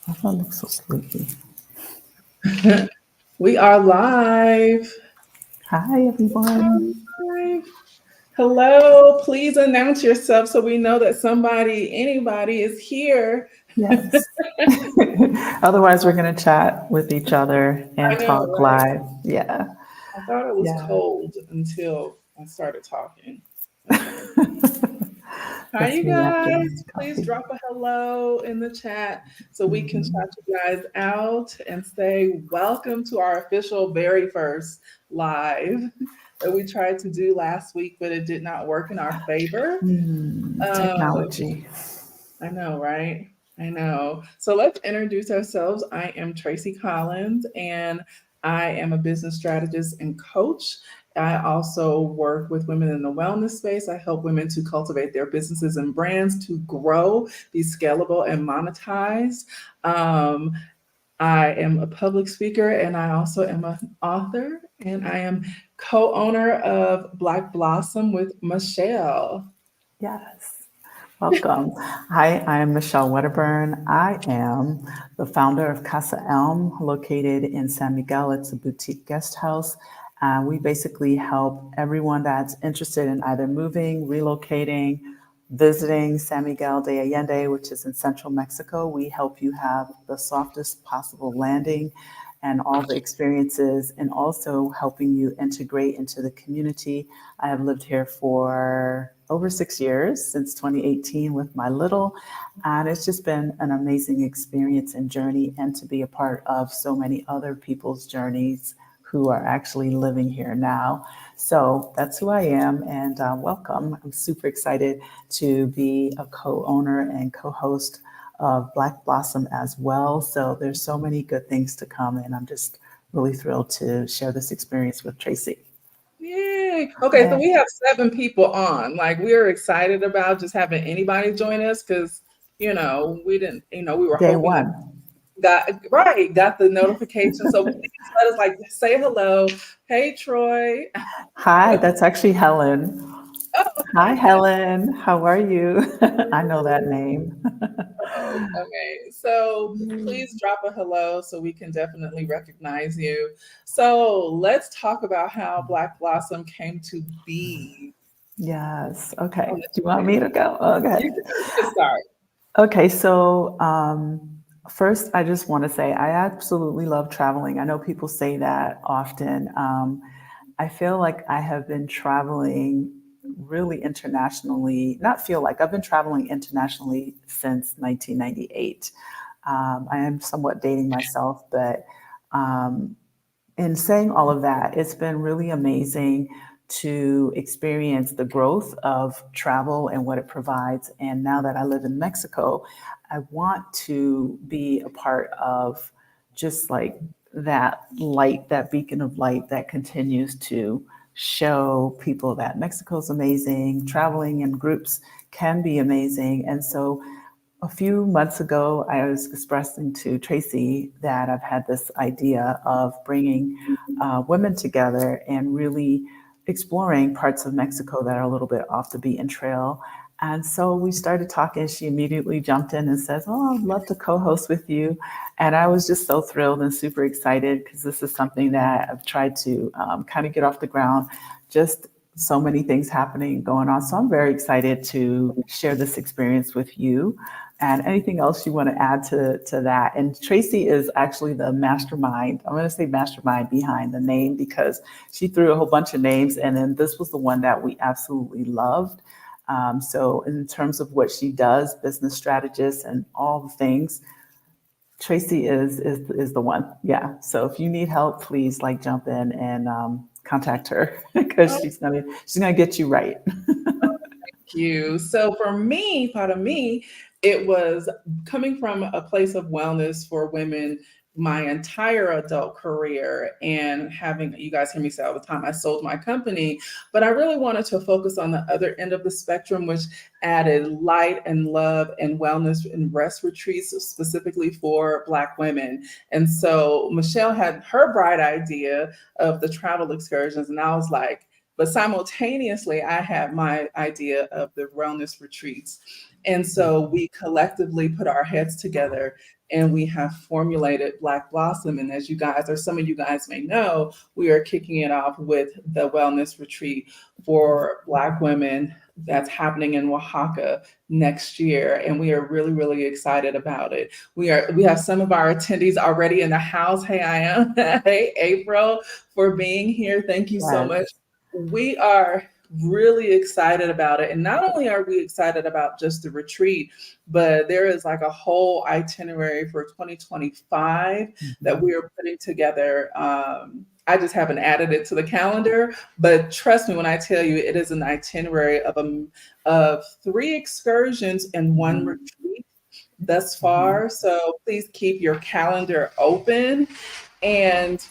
I look so sleepy. We are live. Hi, everyone. Live. Hello, please announce yourself so we know that anybody is here. Yes. Otherwise, we're going to chat with each other I and know, talk right? live. Yeah. I thought it was Yeah. cold until I started talking. Okay. Hi, That's you me after guys. Please coffee. drop a hello in the chat so we can Mhm. shout you guys out and say welcome to our official very first live that we tried to do last week, but it did not work in our favor. Um, Technology. I know, right? I know. So let's introduce ourselves. I am Tracy Collins, and I am a business strategist and coach. I also work with women in the wellness space. I help women to cultivate their businesses and brands to grow, be scalable, and monetize. Um, I am a public speaker, and I also am an author, and I am co-owner of Black Blossom with Michelle. Yes. Welcome. Hi, I'm Michelle Wedderburn. I am the founder of Casa Elm, located in San Miguel. It's a boutique guest house. We basically help everyone that's interested in either moving, relocating, visiting San Miguel de Allende, which is in central Mexico. We help you have the softest possible landing and all the experiences, and also helping you integrate into the community. I have lived here for over 6 years, since 2018 with my little, and it's just been an amazing experience and journey, and to be a part of so many other people's journeys who are actually living here now. So that's who I am, and welcome. I'm super excited to be a co-owner and co-host of Black Blossom as well. So there's so many good things to come, and I'm just really thrilled to share this experience with Tracy. Yay. Okay, so Yeah. we have 7 people on. Like we're excited about just having anybody join us because we didn't, we were Day hoping that one. got the notification. So please let us like say hello. Hey Troy. Hi, that's actually Helen. Oh, Hi, hi Helen. Helen. How are you? I know that name. Oh, okay. So please drop a hello so we can definitely recognize you. So let's talk about how Black Blossom came to be. Yes. I'll Okay. let Do you want me to go? you, Okay. you can start. Okay. So, first, I just want to say I absolutely love traveling. I know people say that often. I feel like I have been traveling really internationally, not feel like I've been traveling internationally since 1998. I am somewhat dating myself, but um, in saying all of that, it's been really amazing to experience the growth of travel and what it provides. And now that I live in Mexico, I want to be a part of just like that light, that beacon of light that continues to show people that Mexico's amazing, traveling in groups can be amazing. And so a few months ago, I was expressing to Tracy that I've had this idea of bringing women together and really exploring parts of Mexico that are a little bit off the beaten trail. And so we started talking. She immediately jumped in and says, "Oh, I'd love to co host with you." And I was just so thrilled and super excited because this is something that I've tried to kind of get off the ground. Just so many things happening going on. So I'm very excited to share this experience with you, and anything else you want to add to that. And Tracy is actually the mastermind. I'm going to say mastermind behind the name because she threw a whole bunch of names, and then this was the one that we absolutely loved. So in terms of what she does, business strategist and all the things, Tracy is the one. Yeah. So if you need help, please like jump in and contact her because she's gonna get you right. You. So for me, part of me, it was coming from a place of wellness for women my entire adult career and having you guys hear me say all the time I sold my company, but I really wanted to focus on the other end of the spectrum, which added light and love and wellness and rest retreats specifically for Black women. And so Michelle had her bright idea of the travel excursions, and I was like, But simultaneously, I had my idea of the wellness retreats. And so we collectively put our heads together and we have formulated Black Blossom. And as you guys, or some of you guys may know, we are kicking it off with the wellness retreat for Black women that's happening in Oaxaca next year. And we are really, really excited about it. We have some of our attendees already in the house. Hey, I am. Hey, April, for being here. Thank you so much. Yes. We are really excited about it. And not only are we excited about just the retreat, but there is like a whole itinerary for 2025 that Mhm. we are putting together. I just haven't added it to the calendar, but trust me when I tell you, it is an itinerary of 3 excursions and one Mhm. retreat thus Mhm. far. So please keep your calendar open and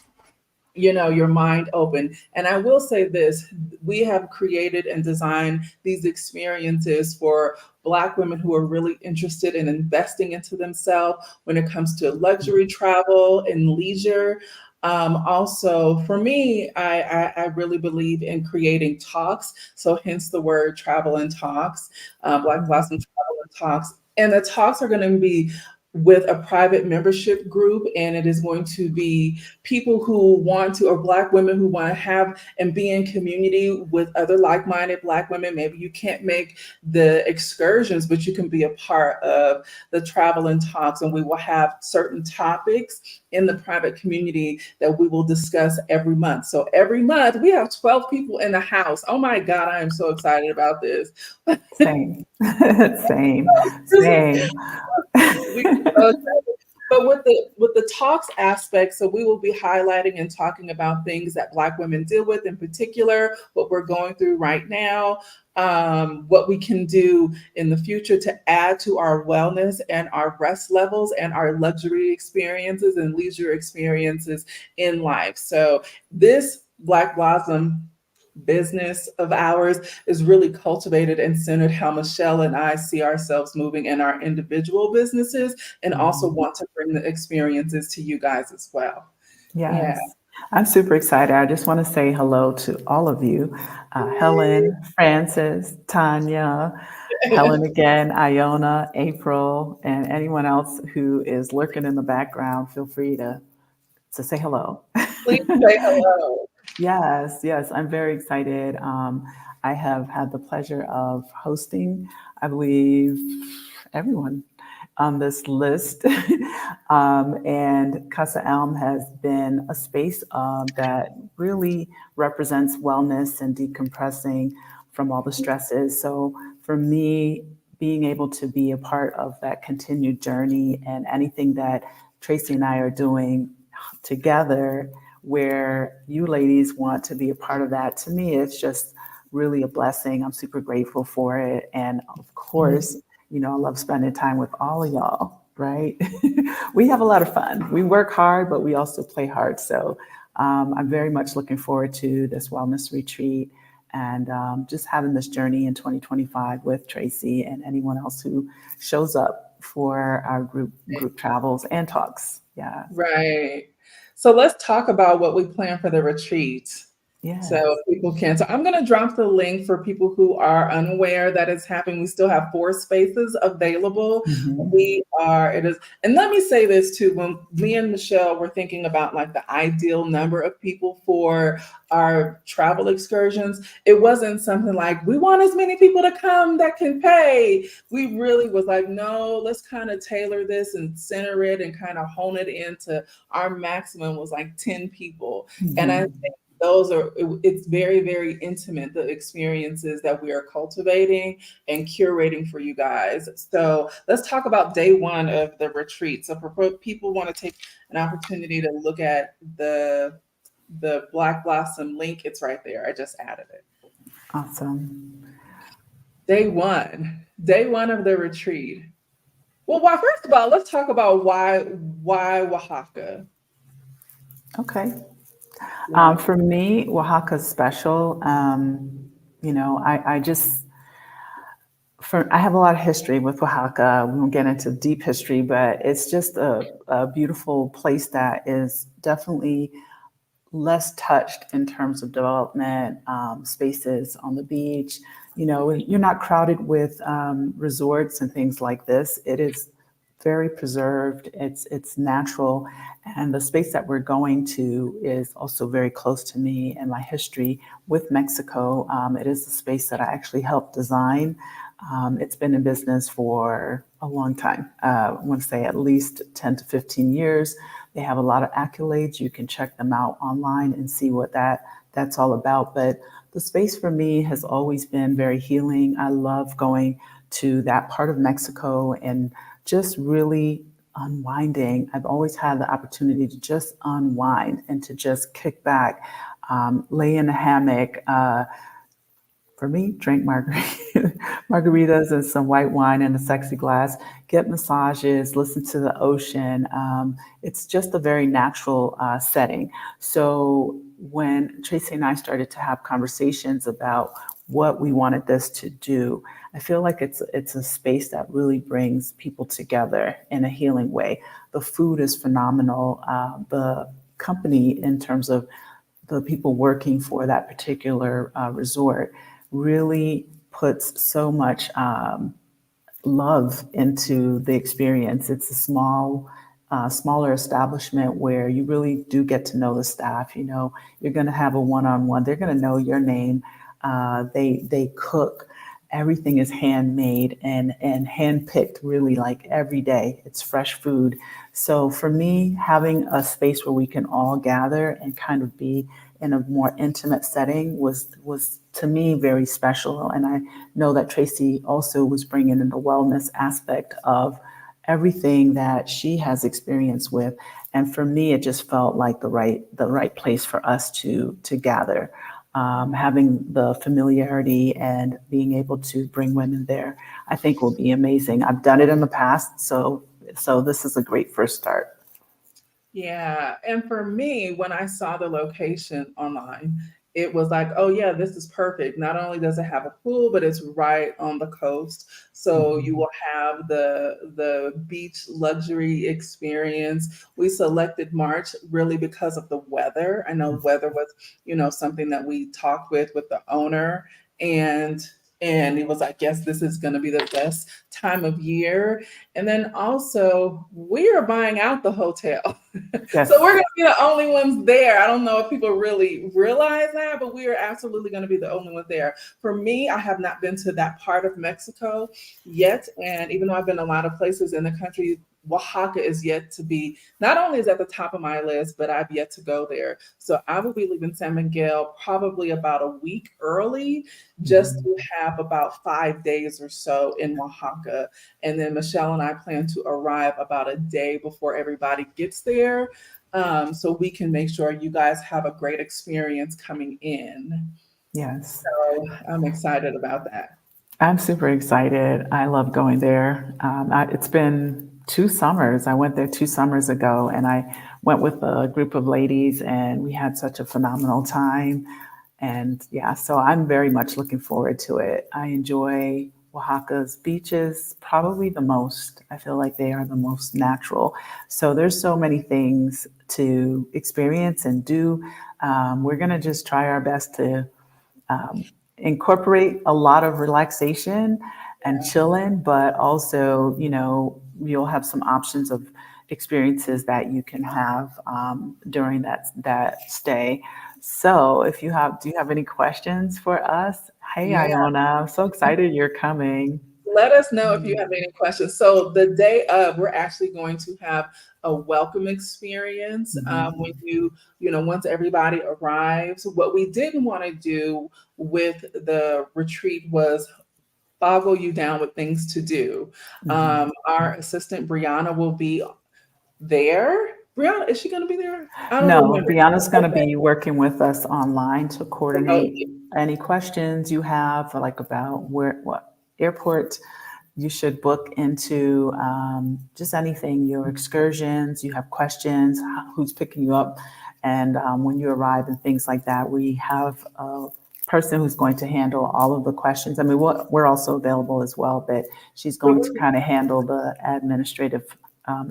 your mind open. And I will say this, we have created and designed these experiences for Black women who are really interested in investing into themselves when it comes to luxury travel and leisure. Also, for me, I really believe in creating talks. So, hence the word travel and talks, Black Mhm. Blossom Travel and Talks. And the talks are going to be with a private membership group, and it is going to be people who want to, or Black women who want to have and be in community with other like-minded Black women. Maybe you can't make the excursions, but you can be a part of the travel and talks, and we will have certain topics in the private community that we will discuss every month. So every month we have 12 people in the house. Oh my God, I am so excited about this. Same. Same. This is Same. we so but with the talks aspect, so we will be highlighting and talking about things that Black women deal with in particular, what we're going through right now, what we can do in the future to add to our wellness and our rest levels and our luxury experiences and leisure experiences in life. So this Black Blossom business of ours is really cultivated and centered how Michelle and I see ourselves moving in our individual businesses and also Mhm. want to bring the experiences to you guys as well. Yeah. Yes. I'm super excited. I just want to say hello to all of you. Helen, Francis, Tanya, Helen again, Iona, April, and anyone else who is lurking in the background. Feel free to say hello. Please say hello. Yes, yes, I'm very excited. I have had the pleasure of hosting, I believe, everyone on this list. And Casa Elm has been a space that really represents wellness and decompressing from all the stresses. So for me, being able to be a part of that continued journey and anything that Tracy and I are doing together where you ladies want to be a part of that, to me, it's just really a blessing. I'm super grateful for it. And of course, I love spending time with all of y'all, right? We have a lot of fun. We work hard, but we also play hard. So I'm very much looking forward to this wellness retreat and just having this journey in 2025 with Tracy and anyone else who shows up for our group travels and talks. Yeah. Right. So let's talk about what we plan for the retreat. So Yes. people can. So I'm going to drop the link for people who are unaware that it's happening. We still have 4 spaces available. Mhm. It is, and let me say this too. When me and Michelle were thinking about like the ideal number of people for our travel excursions, it wasn't something like we want as many people to come that can pay. We really was like, no, let's kind of tailor this and center it and kind of hone it into our maximum was like 10 people. And I Mhm. it's very, very intimate, the experiences that we are cultivating and curating for you guys. So let's talk about day one of the retreat. So for people want to take an opportunity to look at the Black Blossom link, it's right there. I just added it. Awesome. Day one of the retreat. Well, why first of all, let's talk about why Oaxaca. Okay. Why? For me, Oaxaca's special. I just I have a lot of history with Oaxaca. We won't get into deep history, but it's just a beautiful place that is definitely less touched in terms of development, spaces on the beach. You know, you're not crowded with resorts and things like this. It is very preserved. It's natural, and the space that we're going to is also very close to me and my history with Mexico. It is a space that I actually helped design. It's been in business for a long time. I want to say at least 10 to 15 years. They have a lot of accolades. You can check them out online and see what that's all about. But the space for me has always been very healing. I love going to that part of Mexico and just really unwinding. I've always had the opportunity to just unwind and to just kick back, lay in a hammock. For me, drink margaritas and some white wine in a sexy glass, get massages, listen to the ocean. It's just a very natural setting. So when Tracy and I started to have conversations about what we wanted this to do, I feel like it's a space that really brings people together in a healing way. The food is phenomenal. The company, in terms of the people working for that particular resort, really puts so much love into the experience. It's a smaller establishment where you really do get to know the staff. You know, you're going to have a one-on-one. They're going to know your name. They cook. Everything is handmade and handpicked. Really, like every day, it's fresh food. So for me, having a space where we can all gather and kind of be in a more intimate setting was to me very special. And I know that Tracy also was bringing in the wellness aspect of everything that she has experience with. And for me, it just felt like the right place for us to gather. Having the familiarity and being able to bring women there, I think will be amazing. I've done it in the past, so this is a great first start. Yeah. And for me, when I saw the location online, it was like, oh, yeah, this is perfect. Not only does it have a pool, but it's right on the coast. So you Mhm. will have the beach luxury experience. We selected March really because of the weather. I know weather was, something that we talked with the owner, and and it was like, yes, this is going to be the best time of year. And then also, we are buying out the hotel. So we're Yes. going to be the only ones there. I don't know if people really realize that, but we are absolutely going to be the only ones there. For me, I have not been to that part of Mexico yet. And even though I've been a lot of places in the country, Oaxaca is yet to be, not only is at the top of my list, but I've yet to go there. So I will be leaving San Miguel probably about a week early, just Mhm. to have about 5 days or so in Oaxaca. And then Michelle and I plan to arrive about a day before everybody gets there, so we can make sure you guys have a great experience coming in. Yes. So I'm excited about that. I'm super excited. I love going there. It's been 2 summers. I went there 2 summers ago, and I went with a group of ladies, and we had such a phenomenal time. And yeah, so I'm very much looking forward to it. I enjoy Oaxaca's beaches probably the most. I feel like they are the most natural. So there's so many things to experience and do. We're going to just try our best to um, incorporate a lot of relaxation and chilling, but also, you'll have some options of experiences that you can have during that stay. So, if do you have any questions for us? Hey, Yeah. Iona, I'm so excited you're coming. Let us know if you have any questions. So the day of, we're actually going to have a welcome experience, Mhm. when once everybody arrives. What we didn't want to do with the retreat was boggle you down with things to do. Mhm. Our assistant Brianna will be there. Brianna, is she going to be there? I don't No, remember. Brianna's going to Okay, be working with us online to coordinate remotely. any questions you have, like about what airport you should book into, just anything, your excursions, you have questions, who's picking you up, and when you arrive and things like that. We have a person who's going to handle all of the questions. I mean, we're also available as well, but she's going to kind of handle the administrative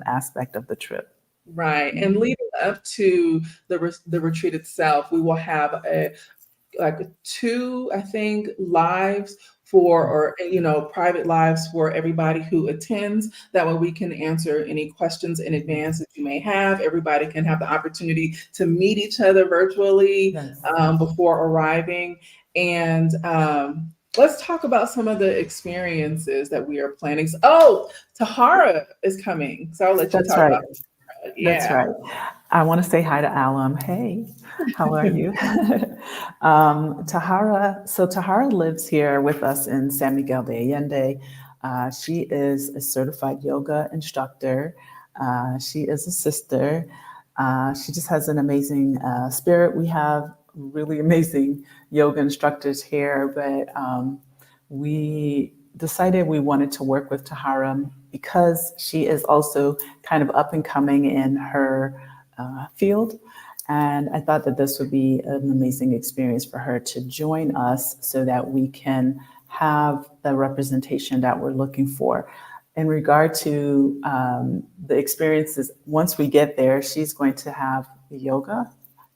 aspect of the trip. Right. And leading up to the retreat itself, we will have like two, I think, lives for, or private lives for everybody who attends. That way we can answer any questions in advance that you may have. Everybody can have the opportunity to meet each other virtually Yes. before arriving. And let's talk about some of the experiences that we are planning. Oh, Tahara is coming, so I'll let you That's talk right. about that. That's Yeah. right. I want to say hi to Alum. Hey, how are you? Tahara. So Tahara lives here with us in San Miguel de Allende. She is a certified yoga instructor. She is a sister. She just has an amazing spirit. We have really amazing yoga instructors here, but we decided we wanted to work with Tahara because she is also kind of up and coming in her field. And I thought that this would be an amazing experience for her to join us so that we can have the representation that we're looking for. In regard to the experiences, once we get there, she's going to have yoga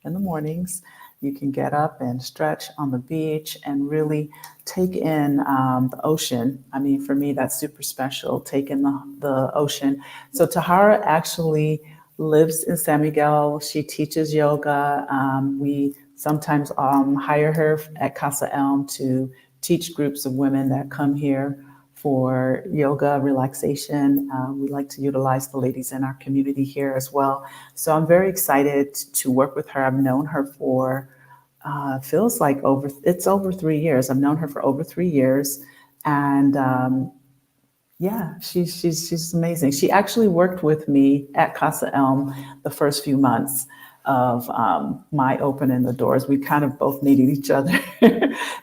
in the mornings. You can get up and stretch on the beach and really take in the ocean. I mean, for me, that's super special, take in the ocean. So Tahara actually lives in San Miguel. She teaches yoga. We sometimes hire her at Casa Elm to teach groups of women that come here for yoga relaxation. We like to utilize the ladies in our community here as well. So I'm very excited to work with her. I've known her for feels like it's over 3 years. I've known her for over 3 years, and yeah, she's amazing. She actually worked with me at Casa Elm the first few months of my opening the doors. We kind of both needed each other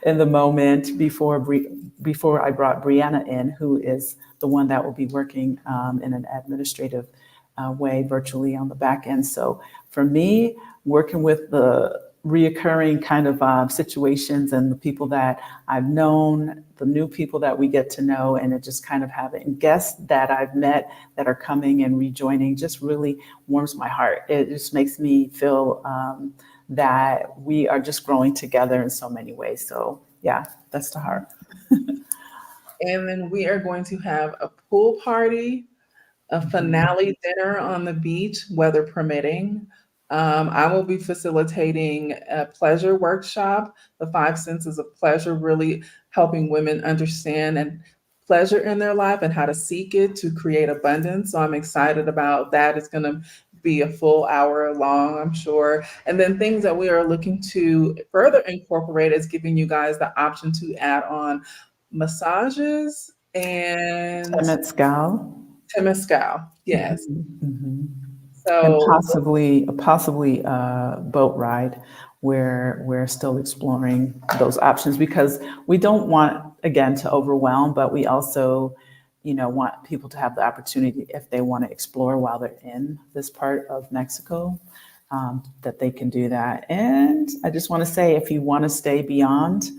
in the moment before I brought Brianna in, who is the one that will be working in an administrative way virtually on the back end. So for me, working with the reoccurring kind of situations and the people that I've known, the new people that we get to know, and it just kind of having guests that I've met that are coming and rejoining just really warms my heart. It just makes me feel that we are just growing together in so many ways. So yeah, that's the heart. And then we are going to have a pool party, a Mhm. finale dinner on the beach, weather permitting. I will be facilitating a pleasure workshop, the five senses of pleasure, really helping women understand and pleasure in their life and how to seek it to create abundance. So I'm excited about that. It's going to be a full hour long, I'm sure. And then things that we are looking to further incorporate is giving you guys the option to add on massages and Temescal. Temescal. Yes. Mhm, mhm. And So possibly boat ride, where we're still exploring those options because we don't want again to overwhelm, but we also, want people to have the opportunity if they want to explore while they're in this part of Mexico, that they can do that. And I just want to say, if you want to stay beyond,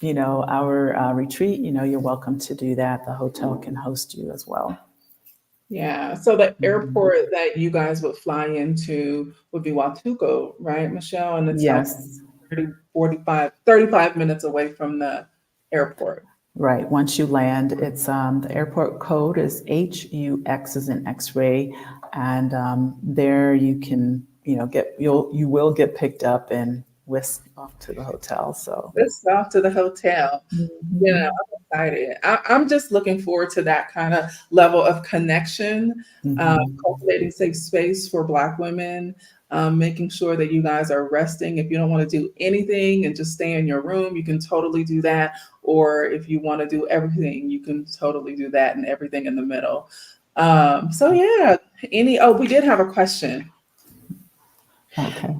our retreat, you're welcome to do that. The hotel can host you as well. yeah. So the Mhm. airport that you guys would fly into would be Huatuco, right, Michelle? And it's like Yes. 30, 45, 35 minutes away from the airport. Right. Once you land, it's the airport code is HUX as in X-ray, and there you can you will get picked up and whisked off to the hotel. So Let's off to the hotel. mhm, I'm excited. I'm just looking forward to that kind of level of connection, mhm. cultivating safe space for Black women, making sure that you guys are resting. If you don't want to do anything and just stay in your room, you can totally do that. Or if you want to do everything, you can totally do that and everything in the middle. So yeah, we did have a question. Okay.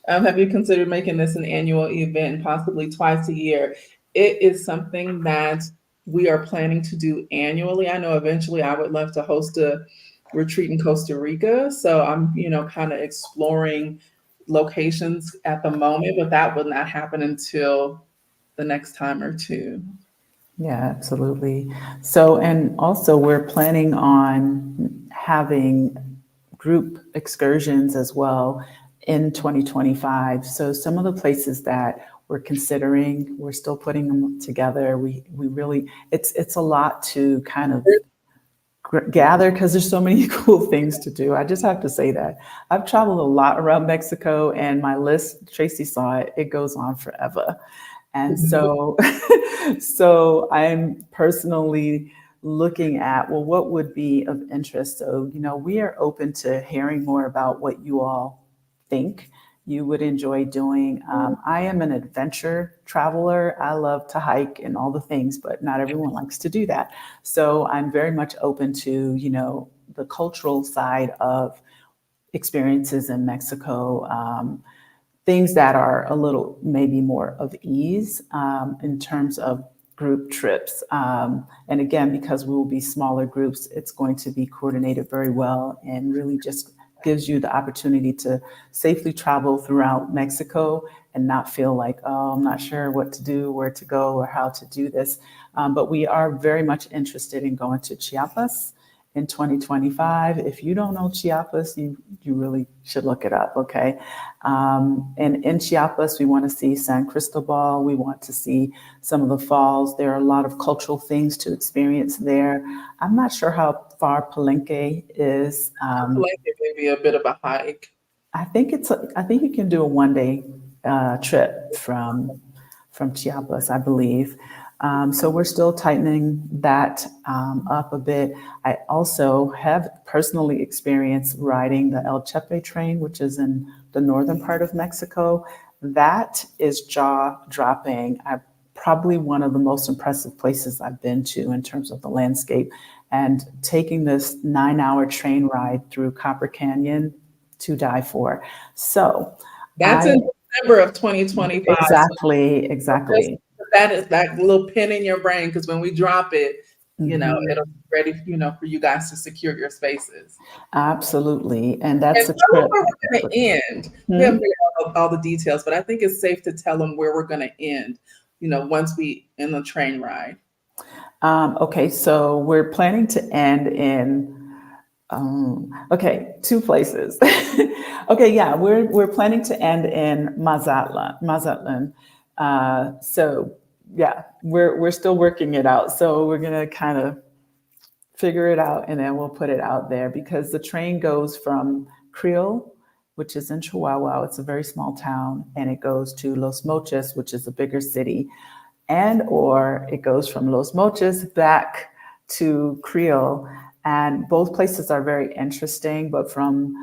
Have you considered making this an annual event, possibly twice a year? It is something that we are planning to do annually. I know eventually I would love to host a retreat in Costa Rica. So I'm, kind of exploring locations at the moment, but that will not happen until the next time or two. Yeah, absolutely. So, and also we're planning on having group excursions as well in 2025. So some of the places that we're considering, we're still putting them together. We really, it's a lot to kind of gather because there's so many cool things to do. I just have to say that I've traveled a lot around Mexico, and my list, Tracy saw it, it goes on forever. And so, so I'm personally looking at, well, what would be of interest? So, we are open to hearing more about what you all think you would enjoy doing. I am an adventure traveler. I love to hike and all the things, but not everyone likes to do that. So I'm very much open to, the cultural side of experiences in Mexico. Things that are a little maybe more of ease in terms of group trips. And again, because we will be smaller groups, it's going to be coordinated very well and really just gives you the opportunity to safely travel throughout Mexico and not feel like, oh, I'm not sure what to do, where to go, or how to do this. But we are very much interested in going to Chiapas in 2025. If you don't know Chiapas, you really should look it up, okay? And in Chiapas, we want to see San Cristobal. We want to see some of the falls. There are a lot of cultural things to experience there. I'm not sure how far Palenque is. Like it may be a bit of a hike. I think you can do a 1 day trip from Chiapas, I believe. So we're still tightening that up a bit. I also have personally experienced riding the El Chepe train, which is in the northern part of Mexico. That is jaw dropping. I probably one of the most impressive places I've been to in terms of the landscape. And taking this 9 hour train ride through Copper Canyon to die for. So That's I in December of 2025. So just exactly. put that is that little pin in your brain because when we drop it, Mhm. it'll be ready, for you guys to secure your spaces. Absolutely. And And that's a tell them trip. where we're going to end. We Hmm? haven't figured out all the details, but I think it's safe to tell them where we're going to end. Once we end the train ride. Okay, so we're planning to end in okay, two places. Okay, yeah, we're planning to end in Mazatlan. Mazatlan. So yeah, we're still working it out. So we're gonna kind of figure it out and then we'll put it out there because the train goes from Creel, which is in Chihuahua. It's a very small town, and it goes to Los Mochis, which is a bigger city, and or it goes from Los Mochis back to Creel. And both places are very interesting, but from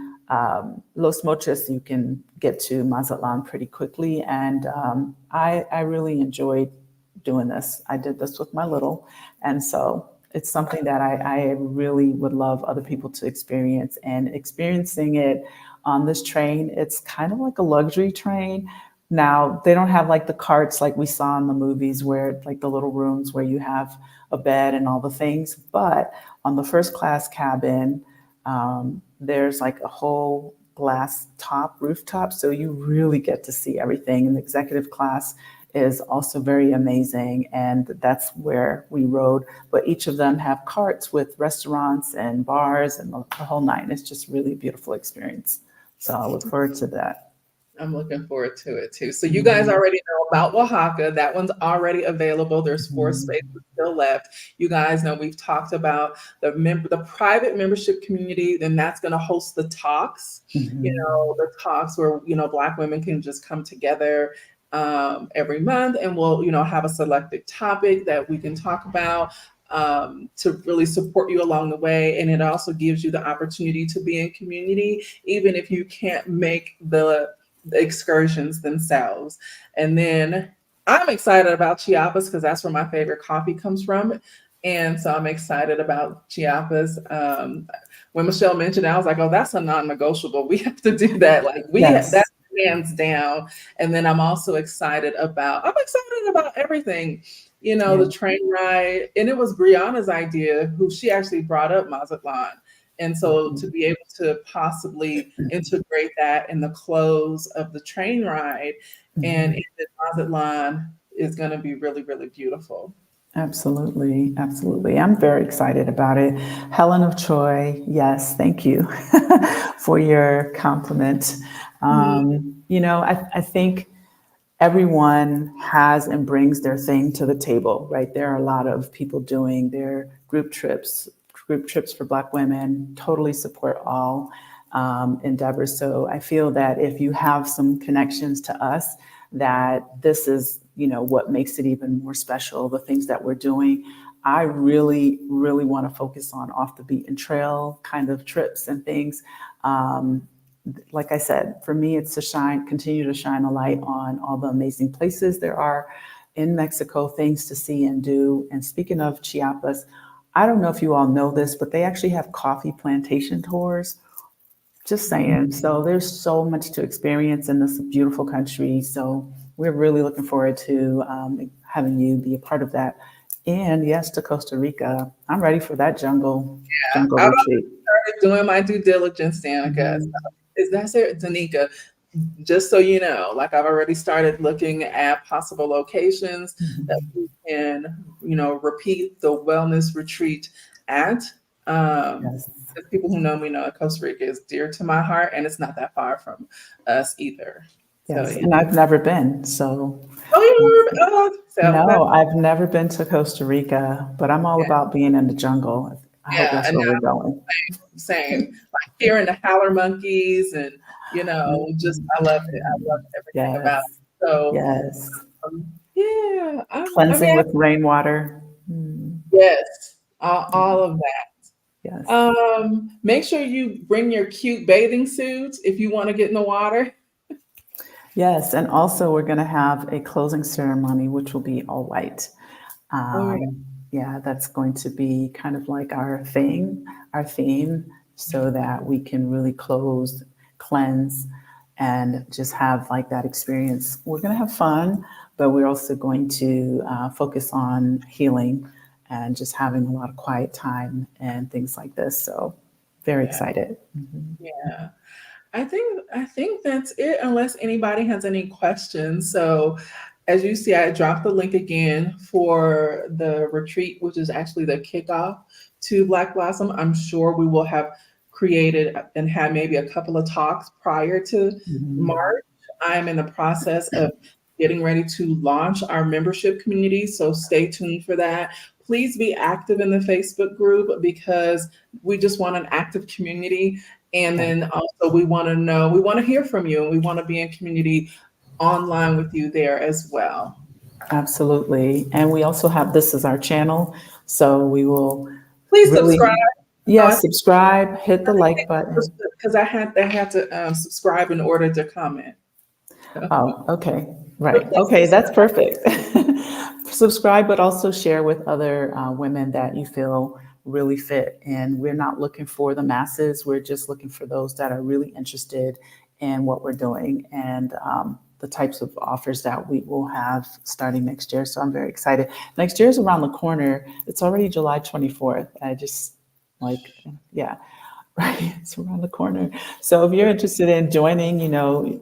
Los Mochis, you can get to Mazatlan pretty quickly. And I really enjoyed doing this. I did this with my little. And so it's something that I really would love other people to experience. And experiencing it on this train, it's kind of like a luxury train. Now, they don't have like the carts like we saw in the movies where like the little rooms where you have a bed and all the things. But on the first class cabin, there's like a whole glass top rooftop. So you really get to see everything. And the executive class is also very amazing. And that's where we rode. But each of them have carts with restaurants and bars and the whole nine. It's just really a beautiful experience. So I look forward to that. I'm looking forward to it too. So you guys Mhm. already know about Oaxaca. That one's already available. There's four Mhm. spaces still left. You guys know we've talked about the private membership community, and that's going to host the talks. Mhm. The talks where Black women can just come together every month, and we'll have a selected topic that we can talk about to really support you along the way. And it also gives you the opportunity to be in community, even if you can't make the excursions themselves. And then I'm excited about Chiapas because that's where my favorite coffee comes from. And so I'm excited about Chiapas. When Michelle mentioned it, I was like, oh, that's a non-negotiable. We have to do that. Like that's Yes. hands down. And then I'm excited about everything. Yeah. The train ride. And it was Brianna's idea, who she actually brought up Mazatlan. And so to Mhm. be able to possibly integrate that in the close of the train ride and Mhm. in the Mazatlan is going to be really, really beautiful. Absolutely, absolutely. I'm very excited about it. Helen of Troy, yes, thank you for your compliment. Mhm. I think everyone has and brings their thing to the table, right? There are a lot of people doing their group trips for Black women, totally support all endeavors. So I feel that if you have some connections to us, that this is, what makes it even more special, the things that we're doing. I really, really want to focus on off the beaten trail kind of trips and things. Um, like I said, for me, it's to continue to shine a light on all the amazing places there are in Mexico, things to see and do. And speaking of Chiapas, I don't know if you all know this, but they actually have coffee plantation tours. Just saying. So there's so much to experience in this beautiful country. So we're really looking forward to having you be a part of that. And yes, to Costa Rica. I'm ready for that jungle I've retreat. started doing my due diligence, Danica. So, Mhm. is that it, Danica? Just so you know, like I've already started looking at possible locations that Mhm. we can, repeat the wellness retreat at. Yes. Because people who know me know that Costa Rica is dear to my heart, and it's not that far from us either. So Yes. yeah. And I've never been. So Oh, you yes. were, oh, so that, No, I've never been to Costa Rica, but I'm all yeah, about being in the jungle. I hope yeah, that's and where we're going. saying like hearing the howler monkeys and just Mhm. I love it. I love everything about Yes. it. So Yes. yeah, I mean Cleansing with rainwater. Mm. yes, all of that. Yes. Make sure you bring your cute bathing suits if you want to get in the water. Yes. And also, we're going to have a closing ceremony, which will be all white. Oh yeah, Yeah, that's going to be kind of like our theme, so that we can really close, cleanse, and just have like that experience. We're going to have fun, but we're also going to focus on healing and just having a lot of quiet time and things like this. So, very yeah, excited. Mhm. yeah. I think that's it unless anybody has any questions. So as you see, I dropped the link again for the retreat, which is actually the kickoff to Black Blossom. I'm sure we will have created and had maybe a couple of talks prior to Mhm. March. I'm in the process of getting ready to launch our membership community, so stay tuned for that. Please be active in the Facebook group because we just want an active community. And Yeah. then also we want to hear from you and we want to be in community online with you there as well. Absolutely. And we also have this as our channel. So we will Please subscribe. really, Oh, I yes, think subscribe, hit the like button. because I had to subscribe in order to comment. So, Oh, okay. but Right. please Okay, that's subscribe. perfect. Subscribe, but also share with other women that you feel really fit. And we're not looking for the masses. We're just looking for those that are really interested in what we're doing and the types of offers that we will have starting next year. So I'm very excited. Next year is around the corner. It's already July 24th. I just like, yeah. Right, it's around the corner. So if you're interested in joining,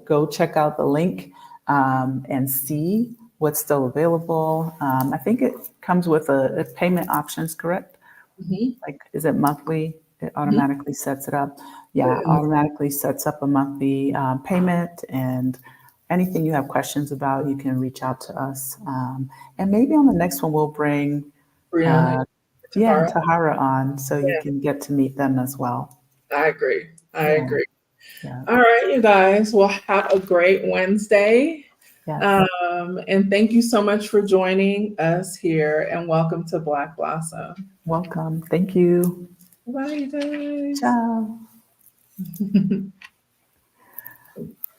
go check out the link and see what's still available. I think it comes with a payment options, correct? Mhm, Like, is it monthly? It mhm. automatically sets it up. Yeah, automatically sets up a monthly payment. And anything you have questions about, you can reach out to us. And maybe on the next one, we'll bring, Brianna, uh, yeah, Tahara. Tahara on so you Yeah, can get to meet them as well. I agree. I Yeah, agree. yeah, All right, you guys. Well, have a great Wednesday. yes. And thank you so much for joining us here and welcome to Black Blossom. Welcome. Thank you. Bye, you guys. Ciao.